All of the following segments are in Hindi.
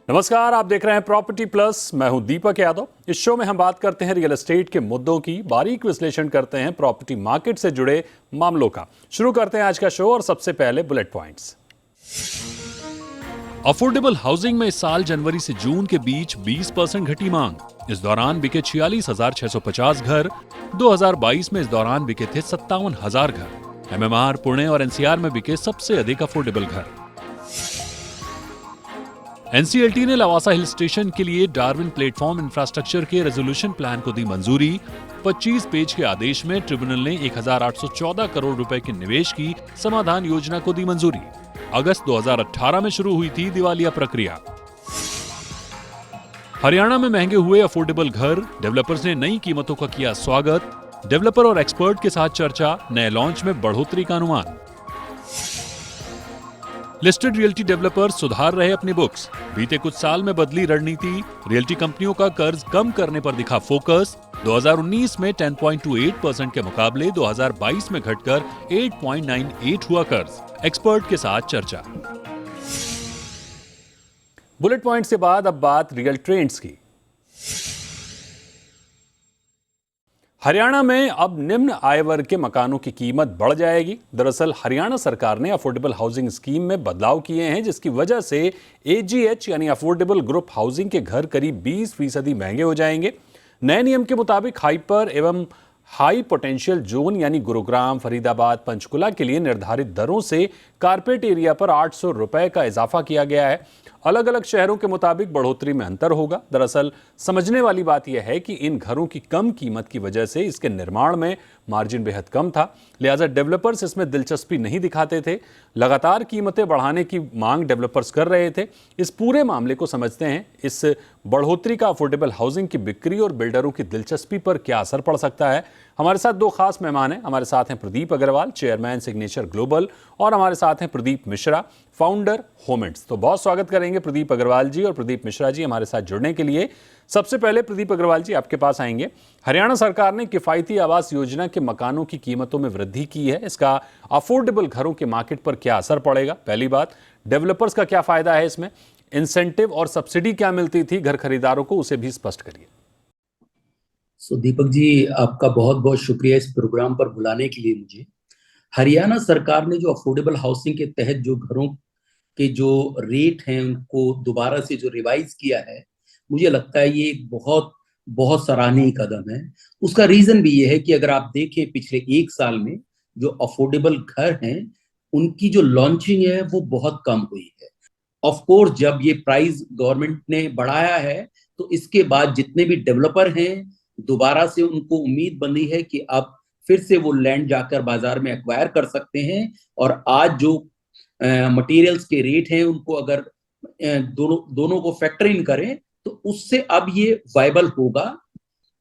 नमस्कार, आप देख रहे हैं प्रॉपर्टी प्लस। मैं हूं दीपक यादव। इस शो में हम बात करते हैं रियल एस्टेट के मुद्दों की, बारीक विश्लेषण करते हैं प्रॉपर्टी मार्केट से जुड़े मामलों का। शुरू करते हैं आज का शो और सबसे पहले बुलेट पॉइंट्स। अफोर्डेबल हाउसिंग में इस साल जनवरी से जून के बीच 20% घटी मांग। इस दौरान बिके 46,650 घर। 2022 में इस दौरान बिके थे 57,000 घर। एमएमआर, पुणे और एनसीआर में बिके सबसे अधिक अफोर्डेबल घर। एनसीएलटी ने लवासा हिल स्टेशन के लिए डार्विन प्लेटफॉर्म इंफ्रास्ट्रक्चर के रेजोल्यूशन प्लान को दी मंजूरी। 25 पेज के आदेश में ट्रिब्यूनल ने 1,814 करोड़ रुपए के निवेश की समाधान योजना को दी मंजूरी। अगस्त 2018 में शुरू हुई थी दिवालिया प्रक्रिया। हरियाणा में महंगे हुए अफोर्डेबल घर, डेवलपर्स ने नई कीमतों का किया स्वागत। डेवलपर और एक्सपर्ट के साथ चर्चा, नए लॉन्च में बढ़ोतरी का अनुमान। लिस्टेड रियल्टी डेवलपर्स सुधार रहे अपनी बुक्स। बीते कुछ साल में बदली रणनीति, रियल्टी कंपनियों का कर्ज कम करने पर दिखा फोकस। 2019 में 10.28% के मुकाबले 2022 में घटकर 8.98 हुआ कर्ज। एक्सपर्ट के साथ चर्चा। बुलेट पॉइंट्स के बाद अब बात रियल ट्रेंड्स की। हरियाणा में अब निम्न आय वर्ग के मकानों की कीमत बढ़ जाएगी। दरअसल हरियाणा सरकार ने अफोर्डेबल हाउसिंग स्कीम में बदलाव किए हैं, जिसकी वजह से एजीएच यानी अफोर्डेबल ग्रुप हाउसिंग के घर करीब 20% महंगे हो जाएंगे। नए नियम के मुताबिक हाइपर एवं हाई पोटेंशियल जोन यानी गुरुग्राम, फरीदाबाद, पंचकुला के लिए निर्धारित दरों से कारपेट एरिया पर 800 रुपए का इजाफा किया गया है। अलग अलग शहरों के मुताबिक बढ़ोतरी में अंतर होगा। दरअसल समझने वाली बात यह है कि इन घरों की कम कीमत की वजह से इसके निर्माण में मार्जिन बेहद कम था, लिहाजा डेवलपर्स इसमें दिलचस्पी नहीं दिखाते थे। लगातार कीमतें बढ़ाने की मांग डेवलपर्स कर रहे थे। इस पूरे मामले को समझते हैं। इस बढ़ोतरी का अफोर्डेबल हाउसिंग की बिक्री और बिल्डरों की दिलचस्पी पर क्या असर पड़ सकता है। हमारे साथ दो खास मेहमान हैं। हमारे साथ हैं Pradeep Agarwal, chairman signature global, और हमारे साथ हैं प्रदीप मिश्रा, फाउंडर होमेंट्स। तो बहुत स्वागत करेंगे प्रदीप अग्रवाल जी और प्रदीप मिश्रा जी हमारे साथ जुड़ने के लिए। सबसे पहले प्रदीप अग्रवाल जी, आपके पास आएंगे। हरियाणा सरकार ने किफायती आवास योजना के मकानों की कीमतों में वृद्धि की है। इसका अफोर्डेबल घरों के मार्केट पर क्या असर पड़ेगा? पहली बात, डेवलपर्स का क्या फायदा है इसमें? इंसेंटिव और सब्सिडी क्या मिलती थी घर खरीदारों को, उसे भी स्पष्ट करिए। दीपक जी, आपका बहुत बहुत शुक्रिया इस प्रोग्राम पर बुलाने के लिए मुझे। हरियाणा सरकार ने जो अफोर्डेबल हाउसिंग के तहत जो घरों के जो रेट हैं उनको दोबारा से जो रिवाइज किया है, मुझे लगता है ये एक बहुत बहुत सराहनीय कदम है। उसका रीजन भी ये है कि अगर आप देखें पिछले एक साल में जो अफोर्डेबल घर हैं उनकी जो लॉन्चिंग है वो बहुत कम हुई है। ऑफ कोर्स जब ये प्राइस गवर्नमेंट ने बढ़ाया है तो इसके बाद जितने भी डेवलपर हैं दोबारा से उनको उम्मीद बनी है कि अब फिर से वो लैंड जाकर बाजार में एक्वायर कर सकते हैं। और आज जो मटेरियल्स के रेट हैं उनको अगर दोनों को फैक्टर इन करें तो उससे अब ये वायबल होगा।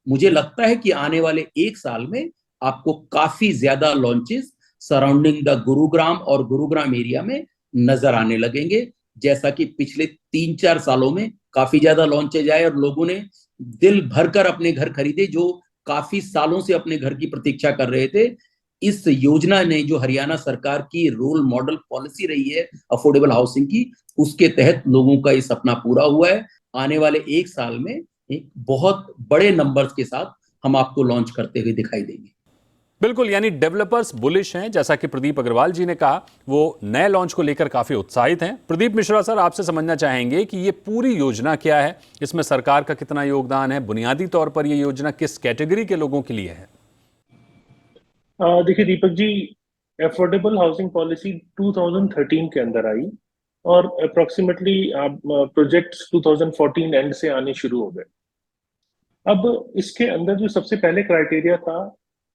मुझे लगता है कि आने वाले एक साल में आपको काफी ज्यादा लॉन्चेस सराउंडिंग द गुरुग्राम और गुरुग्राम एरिया में नजर आने लगेंगे, जैसा कि पिछले 3-4 सालों में काफी ज्यादा लॉन्चेज आए और लोगों ने दिल भरकर अपने घर खरीदे जो काफी सालों से अपने घर की प्रतीक्षा कर रहे थे। इस योजना ने जो हरियाणा सरकार की रोल मॉडल पॉलिसी रही है अफोर्डेबल हाउसिंग की, उसके तहत लोगों का ये सपना पूरा हुआ है। आने वाले एक साल में एक बहुत बड़े नंबर्स के साथ हम आपको लॉन्च करते हुए दिखाई देंगे। बिल्कुल, यानी डेवलपर्स बुलिश हैं, जैसा कि प्रदीप अग्रवाल जी ने कहा। वो नए लॉन्च को लेकर काफी उत्साहित हैं। प्रदीप मिश्रा सर, आपसे समझना चाहेंगे कि ये पूरी योजना क्या है, इसमें सरकार का कितना योगदान है, बुनियादी तौर पर ये योजना किस कैटेगरी के लोगों के लिए है? देखिए Deepak ji, affordable housing policy 2013 के अंदर आई और अप्रोक्सीमेटली प्रोजेक्ट्स 2014 एंड से आने शुरू हो गए। अब इसके अंदर जो सबसे पहले क्राइटेरिया था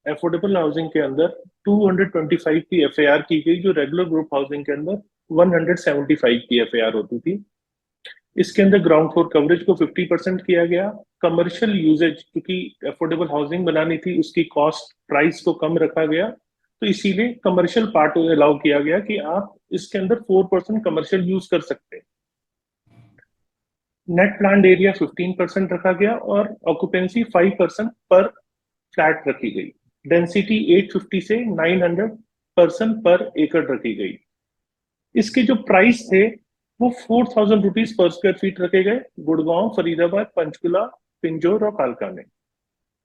अफोर्डेबल हाउसिंग के अंदर 225 की एफएआर की गई, जो रेगुलर ग्रुप हाउसिंग के अंदर 175 की एफएआर होती थी। इसके अंदर ग्राउंड फ्लोर कवरेज को 50% किया गया। कमर्शियल यूजेज, क्योंकि अफोर्डेबल हाउसिंग बनानी थी, उसकी कॉस्ट प्राइस को कम रखा गया, तो इसीलिए कमर्शियल पार्ट अलाउ किया गया कि आप इसके अंदर 4% कमर्शियल यूज कर सकते हैं। नेट प्लान्ड एरिया 15% रखा गया और ऑक्यूपेंसी 5% पर फ्लैट रखी गई। डेंसिटी 850 से 900 पर्सन पर एकड़ रखी गई। इसके जो प्राइस थे वो 4,000 रुपीज पर स्क्वायर फीट रखे गए गुड़गांव, फरीदाबाद, पंचकुला, पिंजौर और कालका में।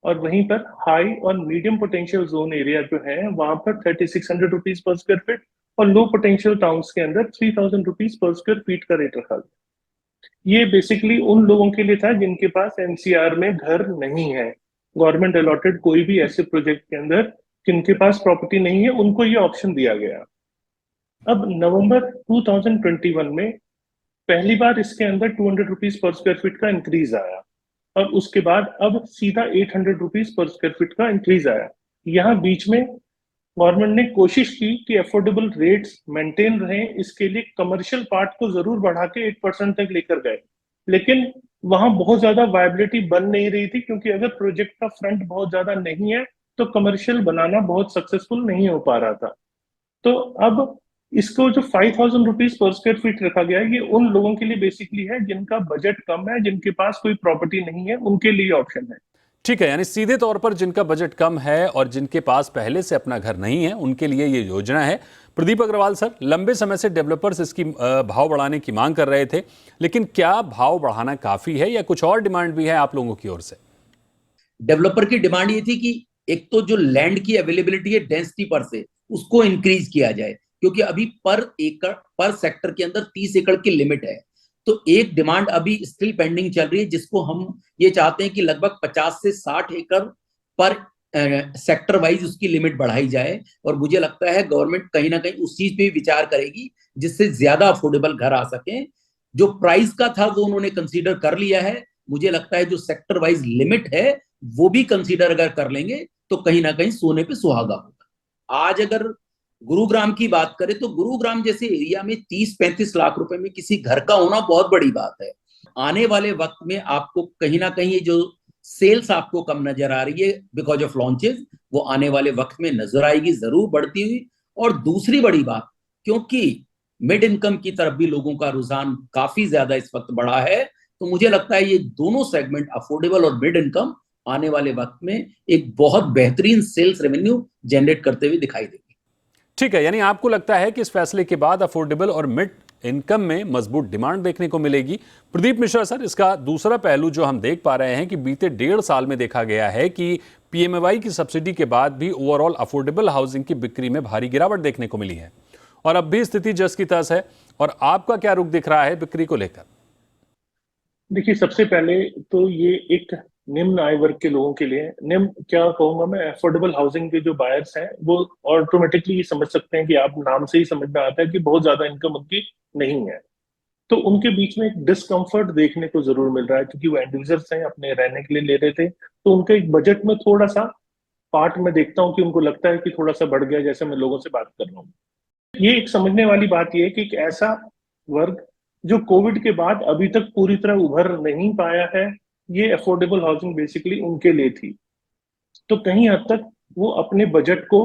और वहीं पर हाई और मीडियम पोटेंशियल जोन एरिया जो है वहां पर 3,600 रुपीज पर स्क्वायर फीट और लो पोटेंशियल टाउन्स के अंदर 3,000 रुपीज पर स्क्वायर फीट का रेट रखा गया। ये बेसिकली उन लोगों के लिए था जिनके पास एनसीआर में घर नहीं है, गवर्नमेंट अलॉटेड कोई भी ऐसे प्रोजेक्ट के अंदर जिनके पास प्रॉपर्टी नहीं है उनको ये ऑप्शन दिया गया। अब नवंबर 2021 में पहली बार इसके अंदर 200 रुपीज पर स्क्वायर फीट का इंक्रीज आया और उसके बाद अब सीधा 800 रुपीज पर स्क्वायर फीट का इंक्रीज आया। यहाँ बीच में गवर्नमेंट ने कोशिश की कि अफोर्डेबल रेट्स मेंटेन रहें, इसके लिए कमर्शियल पार्ट को जरूर बढ़ा के 8% तक लेकर गए, लेकिन वहां बहुत ज्यादा वायबिलिटी बन नहीं रही थी क्योंकि अगर प्रोजेक्ट का फ्रंट बहुत ज्यादा नहीं है तो कमर्शियल बनाना बहुत सक्सेसफुल नहीं हो पा रहा था। तो अब इसको जो 5,000 रुपीज पर स्क्वायर फीट रखा गया है ये उन लोगों के लिए बेसिकली है जिनका बजट कम है, जिनके पास कोई प्रॉपर्टी नहीं है, उनके लिए ऑप्शन है। ठीक है, यानी सीधे तौर पर जिनका बजट कम है और जिनके पास पहले से अपना घर नहीं है उनके लिए ये योजना है। प्रदीप अग्रवाल सर, लंबे समय से डेवलपर्स इसकी भाव बढ़ाने की मांग कर रहे थे, लेकिन क्या भाव बढ़ाना काफी है या कुछ और डिमांड भी है आप लोगों की ओर से? डेवलपर की डिमांड ये थी कि एक तो जो लैंड की अवेलेबिलिटी है डेंसिटी पर से उसको इंक्रीज किया जाए, क्योंकि अभी पर एकड़ पर सेक्टर के अंदर 30 एकड़ की लिमिट है। तो एक डिमांड अभी स्टिल पेंडिंग चल रही है जिसको हम ये चाहते हैं कि लगभग 50 से 60 एकड़ पर सेक्टर वाइज उसकी लिमिट बढ़ाई जाए। और मुझे लगता है गवर्नमेंट कहीं ना कहीं उस चीज पे विचार करेगी जिससे ज्यादा अफोर्डेबल घर आ सके। जो प्राइस का था वो उन्होंने कंसीडर कर लिया है। मुझे लगता है जो सेक्टर वाइज लिमिट है वो भी कंसीडर अगर कर लेंगे तो कहीं ना कहीं सोने पे सुहागा होगा। आज अगर गुरुग्राम की बात करें तो गुरुग्राम जैसे एरिया में 30-35 लाख रुपए में किसी घर का होना बहुत बड़ी बात है। आने वाले वक्त में आपको कहीं ना कहीं ये जो सेल्स आपको कम नजर आ रही है बिकॉज ऑफ लॉन्चेस, वो आने वाले वक्त में नजर आएगी जरूर बढ़ती हुई। और दूसरी बड़ी बात, क्योंकि मिड इनकम की तरफ भी लोगों का रुझान काफी ज्यादा इस वक्त बढ़ा है, तो मुझे लगता है ये दोनों सेगमेंट अफोर्डेबल और मिड इनकम आने वाले वक्त में एक बहुत बेहतरीन सेल्स रेवेन्यू जनरेट करते हुए दिखाई देगी। ठीक है, यानी आपको लगता है कि इस फैसले के बाद अफोर्डेबल और मिड इनकम में मजबूत डिमांड देखने को मिलेगी। प्रदीप मिश्रा सर, इसका दूसरा पहलू जो हम देख पा रहे हैं कि बीते 1.5 साल में देखा गया है कि पीएमएवाई की सब्सिडी के बाद भी ओवरऑल अफोर्डेबल हाउसिंग की बिक्री में भारी गिरावट देखने को मिली है और अब भी स्थिति जस की तस है। और आपका क्या रुख दिख रहा है बिक्री को लेकर? देखिए, सबसे पहले तो ये एक निम्न आय वर्ग के लोगों के लिए, निम्न क्या कहूंगा मैं, अफोर्डेबल हाउसिंग के जो बायर्स हैं वो ऑटोमेटिकली ये समझ सकते हैं कि आप नाम से ही समझ में आता है कि बहुत ज्यादा इनकम उनकी नहीं है। तो उनके बीच में एक डिस्कम्फर्ट देखने को जरूर मिल रहा है क्योंकि वो एंड यूजर्स हैं, अपने रहने के लिए ले रहे थे, तो उनके एक बजट में थोड़ा सा पार्ट में देखता हूँ कि उनको लगता है कि थोड़ा सा बढ़ गया, जैसे मैं लोगों से बात कर रहा हूँ। ये एक समझने वाली बात यह है कि एक ऐसा वर्ग जो कोविड के बाद अभी तक पूरी तरह उभर नहीं पाया है, ये अफोर्डेबल हाउसिंग बेसिकली उनके लिए थी। तो कहीं हद तक वो अपने बजट को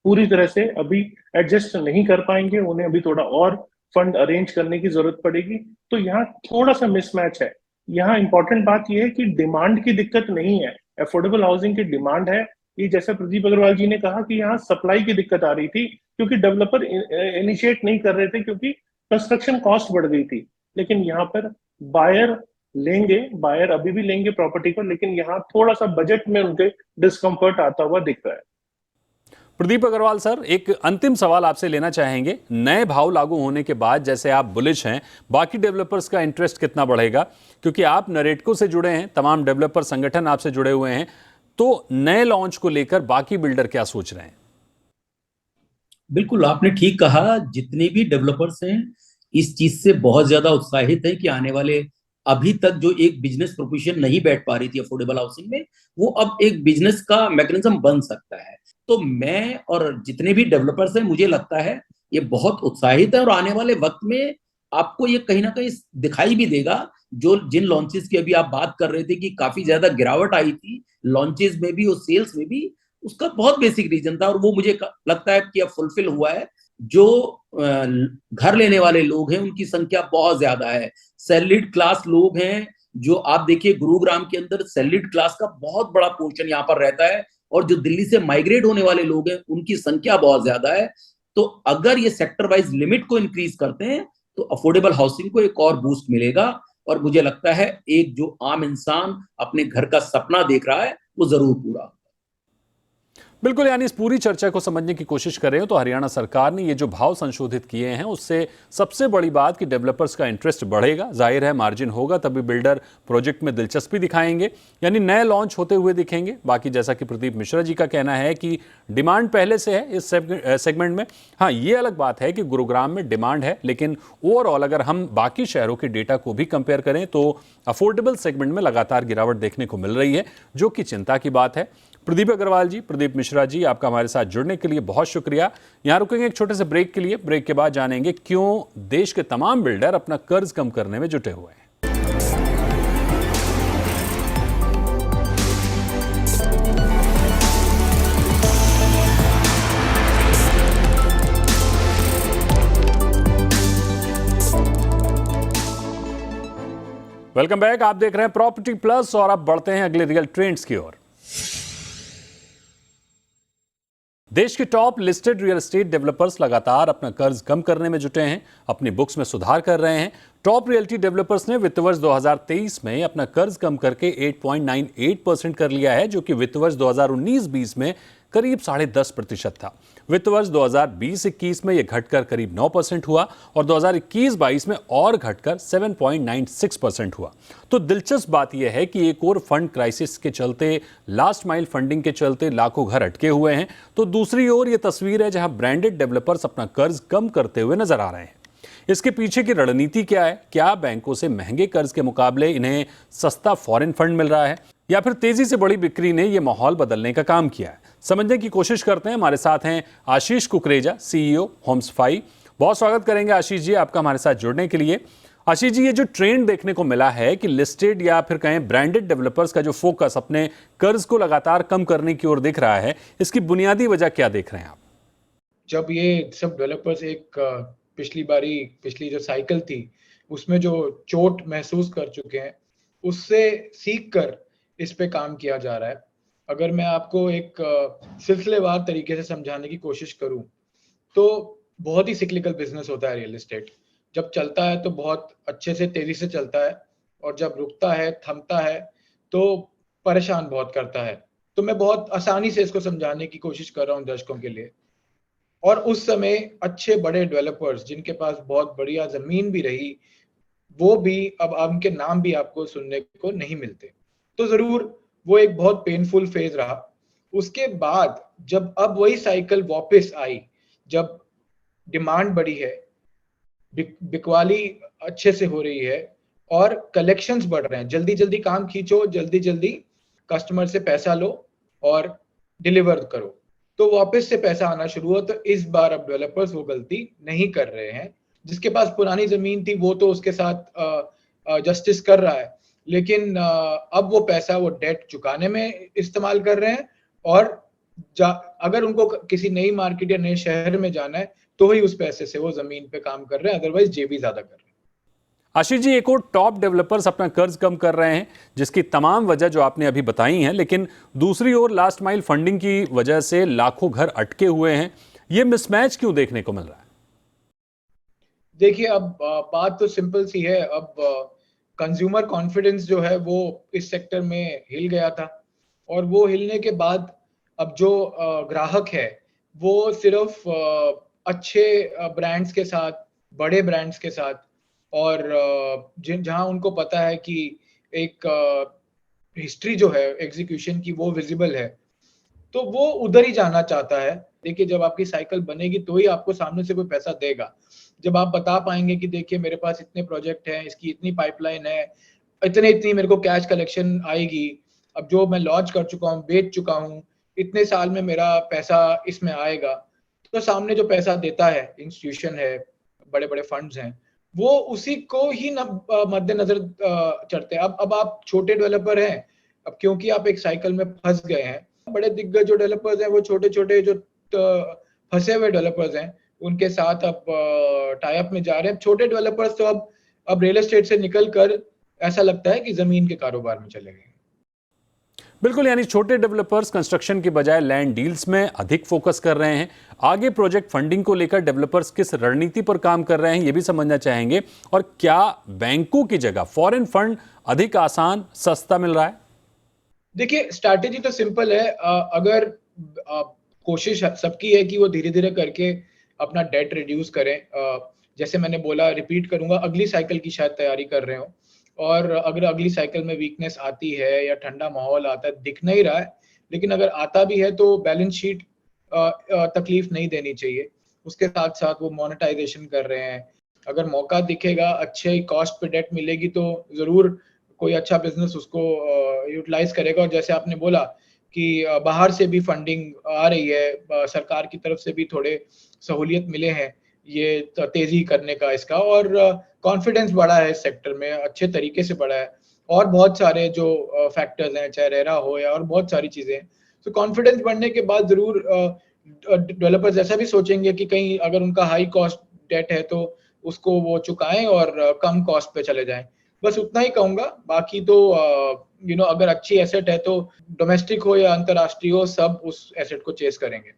पूरी तरह से अभी एडजस्ट नहीं कर पाएंगे, उन्हें अभी थोड़ा और फंड अरेंज करने की जरूरत पड़ेगी। तो यहाँ थोड़ा सा मिसमैच है। यहाँ इंपॉर्टेंट बात यह है कि डिमांड की दिक्कत नहीं है, अफोर्डेबल हाउसिंग की डिमांड है। ये जैसा प्रदीप अग्रवाल जी ने कहा कि यहाँ सप्लाई की दिक्कत आ रही थी क्योंकि डेवलपर इनिशिएट नहीं कर रहे थे क्योंकि कंस्ट्रक्शन कॉस्ट बढ़ गई थी। लेकिन यहाँ पर बायर लेंगे, बायर अभी भी लेंगे प्रॉपर्टी को, लेकिन यहाँ थोड़ा सा बजट में उनके डिस्कम्फर्ट आता हुआ दिख रहा है। प्रदीप अग्रवाल सर, एक अंतिम सवाल आपसे लेना चाहेंगे। नए भाव लागू होने के बाद जैसे आप बुलिश हैं, बाकी डेवलपर्स का इंटरेस्ट कितना बढ़ेगा? क्योंकि आप नरेटको से जुड़े हैं, तमाम डेवलपर संगठन आपसे जुड़े हुए हैं, तो नए लॉन्च को लेकर बाकी बिल्डर क्या सोच रहे हैं? बिल्कुल आपने ठीक कहा, जितने भी डेवलपर्स हैं इस चीज से बहुत ज्यादा उत्साहित हैं कि आने वाले, अभी तक जो एक बिजनेस प्रोपोजिशन नहीं बैठ पा रही थी अफोर्डेबल हाउसिंग में, वो अब एक बिजनेस का मैकेनिज्म बन सकता है। तो मैं और जितने भी डेवलपर्स हैं, मुझे लगता है ये बहुत उत्साहित है और आने वाले वक्त में आपको ये कहीं ना कहीं दिखाई भी देगा। जो जिन लॉन्चेस की अभी आप बात कर रहे थे कि काफी ज्यादा गिरावट आई थी लॉन्चेस में भी और सेल्स में भी, उसका बहुत बेसिक रीजन था और वो मुझे लगता है कि अब फुलफिल हुआ है। जो घर लेने वाले लोग हैं उनकी संख्या बहुत ज्यादा है, सैलरीड क्लास लोग हैं। जो आप देखिए गुरुग्राम के अंदर सैलरीड क्लास का बहुत बड़ा पोर्शन यहाँ पर रहता है और जो दिल्ली से माइग्रेट होने वाले लोग हैं उनकी संख्या बहुत ज्यादा है। तो अगर ये सेक्टर वाइज लिमिट को इंक्रीज करते हैं तो अफोर्डेबल हाउसिंग को एक और बूस्ट मिलेगा, और मुझे लगता है एक जो आम इंसान अपने घर का सपना देख रहा है वो जरूर पूरा होगा। बिल्कुल, यानी इस पूरी चर्चा को समझने की कोशिश कर रहे हो तो हरियाणा सरकार ने ये जो भाव संशोधित किए हैं उससे सबसे बड़ी बात कि डेवलपर्स का इंटरेस्ट बढ़ेगा, जाहिर है मार्जिन होगा तभी बिल्डर प्रोजेक्ट में दिलचस्पी दिखाएंगे, यानी नए लॉन्च होते हुए दिखेंगे। बाकी जैसा कि प्रदीप मिश्रा जी का कहना है कि डिमांड पहले से है इस सेगमेंट में। हाँ, ये अलग बात है कि गुरुग्राम में डिमांड है, लेकिन ओवरऑल अगर हम बाकी शहरों के डेटा को भी कंपेयर करें तो अफोर्डेबल सेगमेंट में लगातार गिरावट देखने को मिल रही है, जो कि चिंता की बात है। प्रदीप अग्रवाल जी, प्रदीप मिश्रा जी, आपका हमारे साथ जुड़ने के लिए बहुत शुक्रिया। यहां रुकेंगे एक छोटे से ब्रेक के लिए। ब्रेक के बाद जानेंगे क्यों देश के तमाम बिल्डर अपना कर्ज कम करने में जुटे हुए हैं। Welcome back. आप देख रहे हैं प्रॉपर्टी प्लस और अब बढ़ते हैं अगले रियल ट्रेंड्स की ओर। देश के top listed real estate developers लगातार अपना कर्ज कम करने में जुटे हैं, अपनी बुक्स में सुधार कर रहे हैं। टॉप रियल्टी डेवलपर्स ने वित्त वर्ष 2023 में अपना कर्ज कम करके 8.98% कर लिया है, जो कि वित्त वर्ष 2019-20 में करीब 10.5% था। वित्त वर्ष 2020-21 में यह घटकर करीब 9% हुआ और 2021-22 में और घटकर 7.96% हुआ। तो दिलचस्प बात यह है कि एक और फंड क्राइसिस के चलते, लास्ट माइल फंडिंग के चलते लाखों घर अटके हुए हैं, तो दूसरी ओर यह तस्वीर है जहां ब्रांडेड डेवलपर्स अपना कर्ज कम करते हुए नजर आ रहे हैं। इसके पीछे की रणनीति क्या है? क्या बैंकों से महंगे कर्ज के मुकाबले इन्हें सस्ता फॉरेन फंड मिल रहा है, या फिर तेजी से बड़ी बिक्री ने यह माहौल बदलने का काम किया है? समझने की कोशिश करते हैं। हमारे साथ हैं आशीष कुकरेजा, सीईओ होम्सफाई। बहुत स्वागत करेंगे आशीष जी आपका हमारे साथ जुड़ने के लिए। आशीष जी, ये जो ट्रेंड देखने को मिला है कि लिस्टेड या फिर कहें ब्रांडेड डेवलपर्स का जो फोकस अपने कर्ज को लगातार कम करने की ओर दिख रहा है, इसकी बुनियादी वजह क्या देख रहे हैं आप? जब ये सब डेवलपर्स पिछली जो साइकिल थी उसमें जो चोट महसूस कर चुके हैं, उससे सीख कर इस पे काम किया जा रहा है। अगर मैं आपको एक सिलसिलेवार तरीके से समझाने की कोशिश करूं तो बहुत ही सिक्लिकल बिजनेस होता है रियल एस्टेट। जब चलता है तो बहुत अच्छे से तेजी से चलता है, और जब रुकता है, थमता है, तो परेशान बहुत करता है। तो मैं बहुत आसानी से इसको समझाने की कोशिश कर रहा हूं दर्शकों के लिए। और उस समय अच्छे बड़े डेवलपर्स जिनके पास बहुत बढ़िया जमीन भी रही, वो भी अब उनके नाम भी आपको सुनने को नहीं मिलते। तो जरूर वो एक बहुत पेनफुल फेज रहा। उसके बाद जब अब वही साइकिल वापस आई, जब डिमांड बढ़ी है, बिकवाली अच्छे से हो रही है और कलेक्शंस बढ़ रहे हैं, जल्दी जल्दी काम खींचो, जल्दी जल्दी कस्टमर से पैसा लो और डिलीवर करो, तो वापस से पैसा आना शुरू हुआ। तो इस बार अब डेवलपर्स वो गलती नहीं कर रहे हैं। जिसके पास पुरानी जमीन थी वो तो उसके साथ जस्टिस कर रहा है, लेकिन अब वो पैसा वो डेट चुकाने में इस्तेमाल कर रहे हैं, और अगर उनको किसी नई मार्केट या नए शहर में जाना है तो ही उस पैसे से वो जमीन पे काम कर रहे हैं, अदरवाइज जेबी ज्यादा कर रहे हैं। आशीष जी, एक और टॉप डेवलपर्स अपना कर्ज कम कर रहे हैं, जिसकी तमाम वजह जो आपने अभी बताई हैं, लेकिन दूसरी ओर लास्ट माइल फंडिंग की वजह से लाखों घर अटके हुए हैं। ये मिसमैच क्यों देखने को मिल रहा है? देखिए, अब बात तो सिंपल सी है। अब कंज्यूमर कॉन्फिडेंस जो है वो इस सेक्टर में हिल गया था, और वो हिलने के बाद अब जो ग्राहक है वो सिर्फ अच्छे ब्रांड्स के साथ, बड़े ब्रांड्स के साथ, और जहां उनको पता है कि एक हिस्ट्री जो है एग्जीक्यूशन की वो विजिबल है, तो वो उधर ही जाना चाहता है। देखिए, जब आपकी साइकिल बनेगी तो ही आपको सामने से कोई पैसा देगा। जब आप बता पाएंगे कि देखिए मेरे पास इतने प्रोजेक्ट हैं, इसकी इतनी पाइपलाइन है, इतनी मेरे को कैश कलेक्शन आएगी, अब जो मैं लॉन्च कर चुका हूँ, बेच चुका हूँ, इतने साल में मेरा पैसा इसमें आएगा, तो सामने जो पैसा देता है, इंस्टीट्यूशन है, बड़े बड़े फंड्स हैं, वो उसी को ही मद्देनजर चढ़ते हैं। अब आप छोटे डेवलपर हैं, अब क्योंकि आप एक साइकिल में फंस गए हैं, बड़े दिग्गज जो डेवलपर्स हैं वो छोटे छोटे जो फंसे हुए डेवलपर्स हैं उनके साथ अब टाई अप में जा रहे हैं। छोटे डेवलपर्स तो अब रियल एस्टेट से निकल कर ऐसा लगता है कि जमीन के कारोबार में चले गए। बिल्कुल, यानी छोटे डेवलपर्स कंस्ट्रक्शन के बजाय लैंड डील्स में अधिक फोकस कर रहे हैं। आगे प्रोजेक्ट फंडिंग को लेकर डेवलपर्स किस रणनीति पर काम कर रहे हैं, ये भी समझना चाहेंगे। और क्या बैंकों की जगह फॉरेन फंड अधिक आसान, सस्ता मिल रहा है? देखिए, स्ट्रैटेजी तो सिंपल है। अगर कोशिश सबकी है कि वो धीरे धीरे करके अपना डेट रिड्यूस करें। जैसे मैंने बोला, रिपीट करूंगा, अगली साइकिल की शायद तैयारी कर रहे हो, और अगर अगली साइकिल में वीकनेस आती है या ठंडा माहौल आता है, दिख नहीं रहा है, लेकिन अगर आता भी है तो बैलेंस शीट तकलीफ नहीं देनी चाहिए। उसके साथ साथ वो मोनेटाइजेशन कर रहे हैं। अगर मौका दिखेगा, अच्छे कॉस्ट पे डेट मिलेगी, तो जरूर कोई अच्छा बिजनेस उसको यूटिलाइज करेगा। और जैसे आपने बोला कि बाहर से भी फंडिंग आ रही है, सरकार की तरफ से भी थोड़े सहूलियत मिले हैं ये तेजी करने का इसका, और कॉन्फिडेंस बढ़ा है इस सेक्टर में, अच्छे तरीके से बढ़ा है। और बहुत सारे जो फैक्टर्स हैं, चाहे रेरा हो या और बहुत सारी चीजें हैं, तो कॉन्फिडेंस बढ़ने के बाद जरूर डेवलपर्स ऐसा भी सोचेंगे कि कहीं अगर उनका हाई कॉस्ट डेट है तो उसको वो चुकाएं और कम कॉस्ट पे चले जाएं। बस उतना ही कहूंगा। बाकी तो अगर अच्छी एसेट है तो डोमेस्टिक हो या अंतरराष्ट्रीय हो, सब उस एसेट को चेस करेंगे।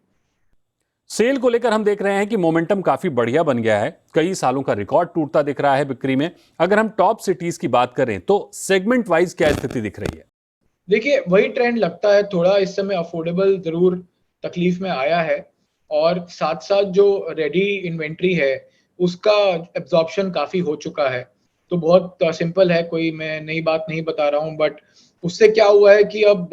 सेल को लेकर हम देख रहे हैं कि मोमेंटम काफी बढ़िया बन गया है। कई सालों का रिकॉर्ड टूटता दिख रहा है बिक्री में। अगर हम टॉप सिटीज की बात करें तो सेगमेंट वाइज क्या स्थिति दिख रही है? देखिए, वही ट्रेंड लगता है। थोड़ा इस समय अफोर्डेबल जरूर तकलीफ में आया है, और साथ साथ जो रेडी इन्वेंट्री है उसका एब्जॉर्प्शन काफी हो चुका है। तो बहुत सिंपल है, कोई मैं नई बात नहीं बता रहा हूँ, बट उससे क्या हुआ है कि अब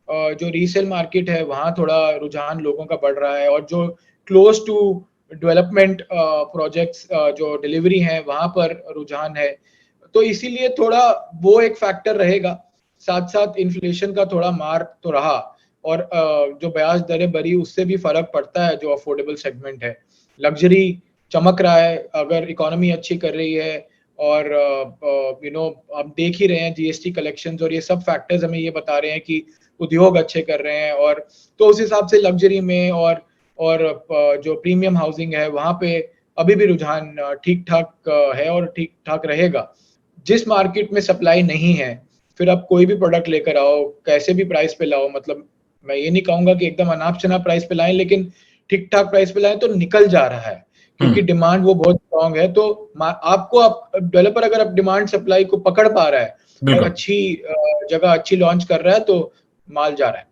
जो रीसेल मार्केट है वहाँ थोड़ा रुझान लोगों का बढ़ रहा है, और जो क्लोज टू डेवलपमेंट प्रोजेक्ट्स जो डिलीवरी हैं वहाँ पर रुझान है। तो इसीलिए थोड़ा वो एक फैक्टर रहेगा। साथ साथ इन्फ्लेशन का थोड़ा मार तो रहा, और जो ब्याज दरें बढ़ी उससे भी फर्क पड़ता है। जो अफोर्डेबल सेगमेंट है, लग्जरी चमक रहा है अगर इकोनॉमी अच्छी कर रही है। और आप देख ही रहे हैं जीएसटी कलेक्शंस और ये सब फैक्टर्स हमें ये बता रहे हैं कि उद्योग अच्छे कर रहे हैं। और तो उस हिसाब से लग्जरी में और जो प्रीमियम हाउसिंग है वहाँ पे अभी भी रुझान ठीक ठाक है और ठीक ठाक रहेगा। जिस मार्केट में सप्लाई नहीं है, फिर आप कोई भी प्रोडक्ट लेकर आओ, कैसे भी प्राइस पे लाओ, मतलब मैं ये नहीं कहूंगा कि एकदम अनाप शनाप प्राइस पे लाएं, लेकिन ठीक ठाक प्राइस पे लाएं तो निकल जा रहा है, क्योंकि डिमांड वो बहुत स्ट्रांग है। तो आप डेवलपर अगर आप डिमांड सप्लाई को पकड़ पा रहा है और अच्छी जगह अच्छी लॉन्च कर रहा है तो माल जा रहा है।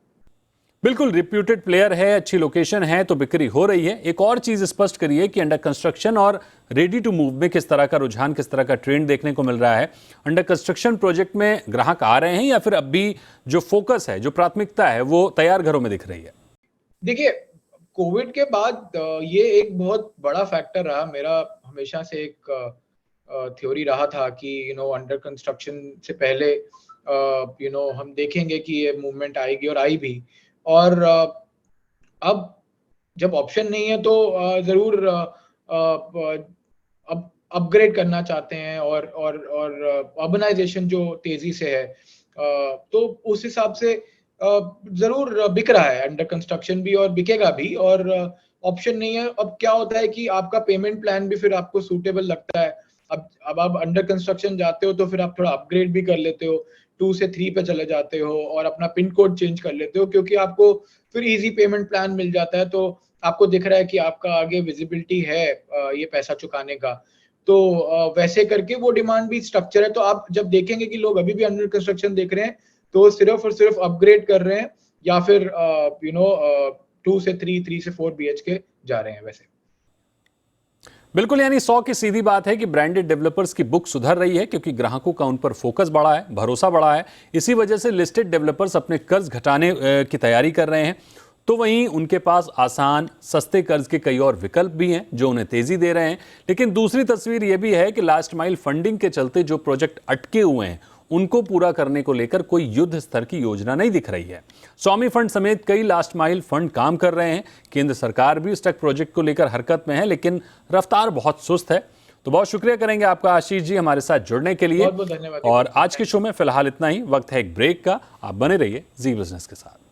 बिल्कुल, रिप्यूटेड प्लेयर है, अच्छी लोकेशन है तो बिक्री हो रही है। एक और चीज स्पष्ट करिए कि अंडर कंस्ट्रक्शन और रेडी टू मूव में किस तरह का रुझान, किस तरह का ट्रेंड देखने को मिल रहा है? अंडर कंस्ट्रक्शन प्रोजेक्ट में ग्राहक आ रहे हैं या फिर अब भी जो फोकस है, जो प्राथमिकता है, वो तैयार घरों में दिख रही है? देखिए, कोविड के बाद ये एक बहुत बड़ा फैक्टर रहा। मेरा हमेशा से एक थ्योरी रहा था कि अंडर कंस्ट्रक्शन से पहले हम देखेंगे कि ये मूवमेंट आएगी, और आई भी। और अब जब ऑप्शन नहीं है तो जरूर अब अपग्रेड करना चाहते हैं, और अर्बनाइजेशन जो तेजी से है, तो उस हिसाब से जरूर बिक रहा है अंडर कंस्ट्रक्शन भी, और बिकेगा भी। और ऑप्शन नहीं है, अब क्या होता है कि आपका पेमेंट प्लान भी फिर आपको सूटेबल लगता है। अब आप अंडर कंस्ट्रक्शन जाते हो तो फिर आप थोड़ा अपग्रेड भी कर लेते हो, 2 से 3 पे चले जाते हो और अपना पिन कोड चेंज कर लेते हो, क्योंकि आपको फिर इजी पेमेंट प्लान मिल जाता है। तो आपको दिख रहा है कि आपका आगे विजिबिलिटी है ये पैसा चुकाने का। तो वैसे करके वो डिमांड भी स्ट्रक्चर है। तो आप जब देखेंगे कि लोग अभी भी अंडर कंस्ट्रक्शन देख रहे हैं तो सिर्फ और सिर्फ अपग्रेड कर रहे हैं, या फिर 2 से 3 से 4 BHK जा रहे हैं वैसे। बिल्कुल, यानी 100 की सीधी बात है कि ब्रांडेड डेवलपर्स की बुक सुधर रही है क्योंकि ग्राहकों का उन पर फोकस बढ़ा है, भरोसा बढ़ा है। इसी वजह से लिस्टेड डेवलपर्स अपने कर्ज घटाने की तैयारी कर रहे हैं। तो वहीं उनके पास आसान, सस्ते कर्ज के कई और विकल्प भी हैं जो उन्हें तेजी दे रहे हैं। लेकिन दूसरी तस्वीर यह भी है कि लास्ट माइल फंडिंग के चलते जो प्रोजेक्ट अटके हुए हैं उनको पूरा करने को लेकर कोई युद्ध स्तर की योजना नहीं दिख रही है। स्वामी फंड समेत कई लास्ट माइल फंड काम कर रहे हैं। केंद्र सरकार भी स्टक प्रोजेक्ट को लेकर हरकत में है, लेकिन रफ्तार बहुत सुस्त है। तो बहुत शुक्रिया करेंगे आपका आशीष जी हमारे साथ जुड़ने के लिए। बहुत बहुत धन्यवाद। और आज के शो में फिलहाल इतना ही। वक्त है एक ब्रेक का। आप बने रहिए जी बिजनेस के साथ।